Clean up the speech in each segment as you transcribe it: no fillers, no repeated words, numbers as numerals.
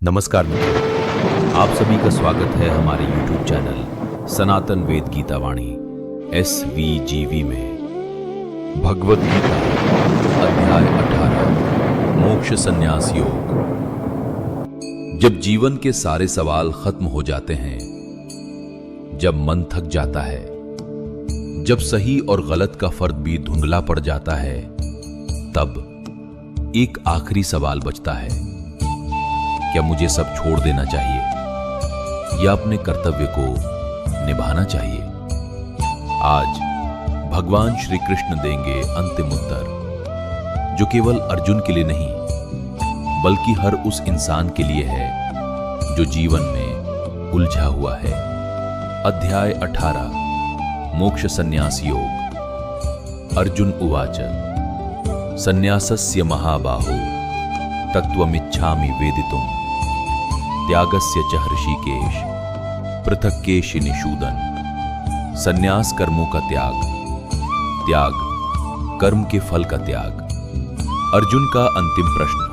नमस्कार मित्रों, आप सभी का स्वागत है हमारे YouTube चैनल सनातन वेद गीता वाणी SVGV में। भगवत गीता अध्याय 18 मोक्ष संन्यास योग। जब जीवन के सारे सवाल खत्म हो जाते हैं, जब मन थक जाता है, जब सही और गलत का फर्क भी धुंधला पड़ जाता है, तब एक आखिरी सवाल बचता है, क्या मुझे सब छोड़ देना चाहिए या अपने कर्तव्य को निभाना चाहिए? आज भगवान श्री कृष्ण देंगे अंतिम उत्तर, जो केवल अर्जुन के लिए नहीं बल्कि हर उस इंसान के लिए है जो जीवन में उलझा हुआ है। अध्याय 18 मोक्ष संन्यास योग। अर्जुन उवाच संन्यासस्य महाबाहो तत्त्वमिच्छामि वेदितुम् त्यागस्य च हृषीकेश पृथक् केशि निषूदन। संन्यास कर्मों का त्याग, त्याग कर्म के फल का त्याग। अर्जुन का अंतिम प्रश्न,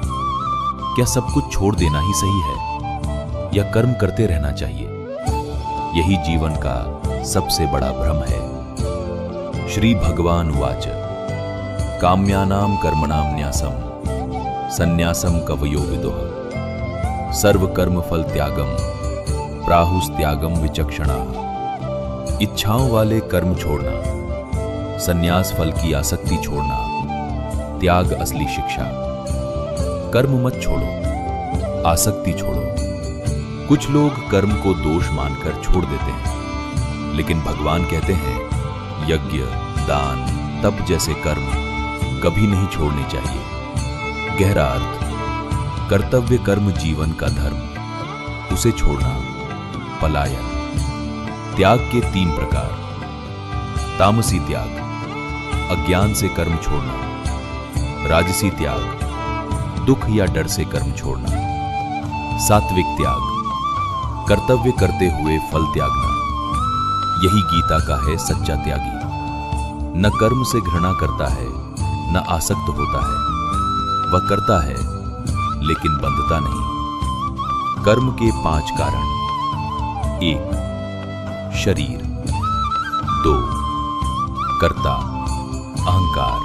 क्या सब कुछ छोड़ देना ही सही है या कर्म करते रहना चाहिए? यही जीवन का सबसे बड़ा भ्रम है। श्री भगवान उवाच काम्यानां कर्मणां न्यासम् संन्यासम कवयो विदुः सर्व कर्म फल त्यागम प्राहुस त्यागम विचक्षणा। इच्छाओं वाले कर्म छोड़ना, संन्यास फल की आसक्ति छोड़ना, त्याग असली शिक्षा। कर्म मत छोड़ो, आसक्ति छोड़ो। कुछ लोग कर्म को दोष मानकर छोड़ देते हैं, लेकिन भगवान कहते हैं यज्ञ, दान, तप जैसे कर्म कभी नहीं छोड़ने चाहिए। गहरा अर्थ, कर्तव्य कर्म जीवन का धर्म, उसे छोड़ना पलायन। त्याग के 3 प्रकार। तामसी त्याग, अज्ञान से कर्म छोड़ना। राजसी त्याग, दुख या डर से कर्म छोड़ना। सात्विक त्याग, कर्तव्य करते हुए फल त्यागना। यही गीता का है सच्चा त्यागी। न कर्म से घृणा करता है, न आसक्त होता है। वह करता है लेकिन बंधता नहीं। कर्म के 5 कारण। 1 शरीर, 2 कर्ता अहंकार,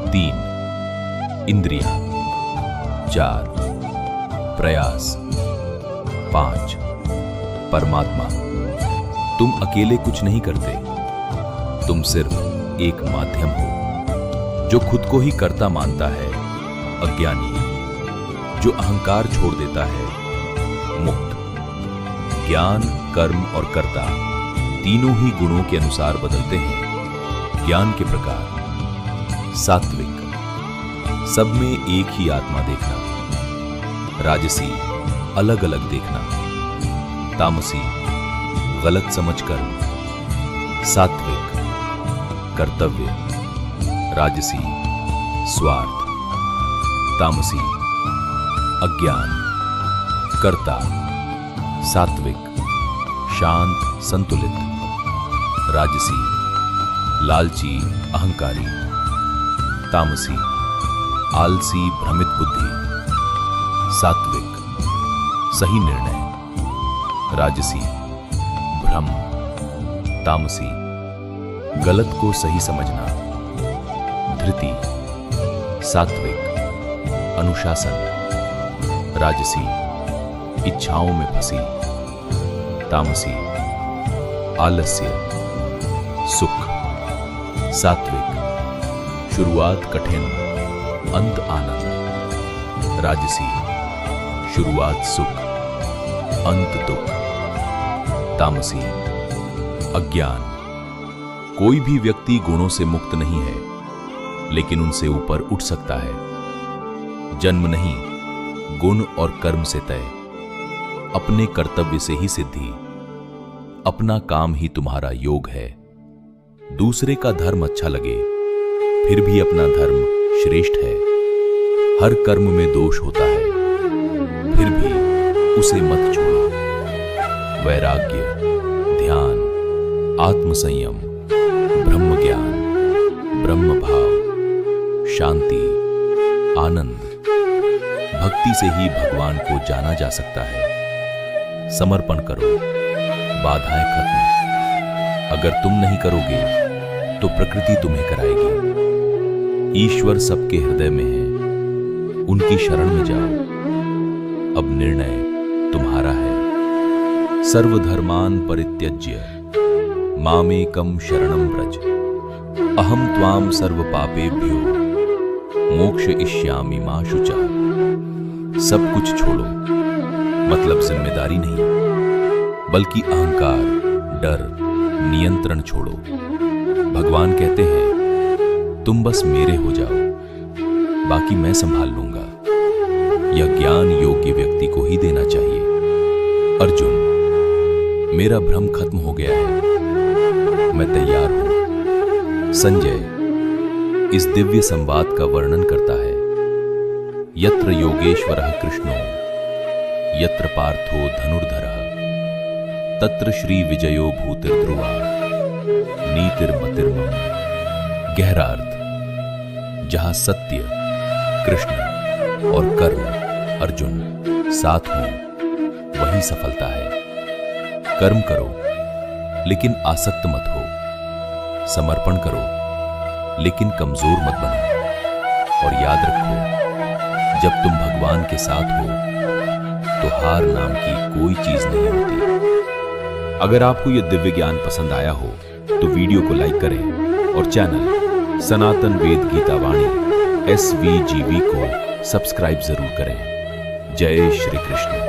3 इंद्रियां, 4 प्रयास, 5 परमात्मा। तुम अकेले कुछ नहीं करते, तुम सिर्फ एक माध्यम हो। जो खुद को ही कर्ता मानता है अज्ञानी, जो अहंकार छोड़ देता है मुक्त। ज्ञान, कर्म और कर्ता तीनों ही गुणों के अनुसार बदलते हैं। ज्ञान के प्रकार। सात्विक, सब में एक ही आत्मा देखना। राजसी, अलग अलग देखना। तामसी, गलत समझ कर्म। सात्विक कर्तव्य, राजसी स्वार्थ, तामसी अज्ञान। कर्ता सात्विक शांत संतुलित, राजसी लालची अहंकारी, तामसी आलसी भ्रमित बुद्धि। सात्विक सही निर्णय, राजसी भ्रम, तामसी गलत को सही समझना। धृति, सात्विक अनुशासन, राजसी इच्छाओं में फंसी, तामसी आलस्य सुख। सात्विक शुरुआत कठिन, अंत आनंद। राजसी शुरुआत सुख, अंत दुख। तामसी अज्ञान। कोई भी व्यक्ति गुणों से मुक्त नहीं है, लेकिन उनसे ऊपर उठ सकता है। जन्म नहीं, गुण और कर्म से तय। अपने कर्तव्य से ही सिद्धि। अपना काम ही तुम्हारा योग है। दूसरे का धर्म अच्छा लगे, फिर भी अपना धर्म श्रेष्ठ है। हर कर्म में दोष होता है, फिर भी उसे मत छोड़ो। वैराग्य, ध्यान, आत्मसंयम, ब्रह्म ज्ञान, ब्रह्म भाव, शांति, आनंद। भक्ति से ही भगवान को जाना जा सकता है। समर्पण करो, बाधाएं खत्म। अगर तुम नहीं करोगे तो प्रकृति तुम्हें कराएगी। ईश्वर सबके हृदय में है, उनकी शरण में जाओ। अब निर्णय तुम्हारा है। सर्वधर्मान परित्यज्य मामेकम शरणं व्रज, अहम त्वाम सर्व पापेभ्यो मोक्षयिष्यामि मा शुचा। सब कुछ छोड़ो, मतलब जिम्मेदारी नहीं, बल्कि अहंकार, डर, नियंत्रण छोड़ो। भगवान कहते हैं तुम बस मेरे हो जाओ, बाकी मैं संभाल लूंगा। यह ज्ञान योग्य व्यक्ति को ही देना चाहिए। अर्जुन, मेरा भ्रम खत्म हो गया है, मैं तैयार हूं। संजय इस दिव्य संवाद का वर्णन करता है। यत्र योगेश्वरः कृष्णो यत्र पार्थो धनुर्धरः तत्र श्री विजयो भूतिर्ध्रुवा नीतिर्मतिर्मम। गहरा अर्थ, जहां सत्य कृष्ण और कर्म अर्जुन साथ हों वही सफलता है। कर्म करो लेकिन आसक्त मत हो, समर्पण करो लेकिन कमजोर मत बनो। और याद रखो, जब तुम भगवान के साथ हो तो हार नाम की कोई चीज नहीं होती। अगर आपको यह दिव्य ज्ञान पसंद आया हो तो वीडियो को लाइक करें और चैनल सनातन वेद गीता वाणी SVGV को सब्सक्राइब जरूर करें। जय श्री कृष्ण।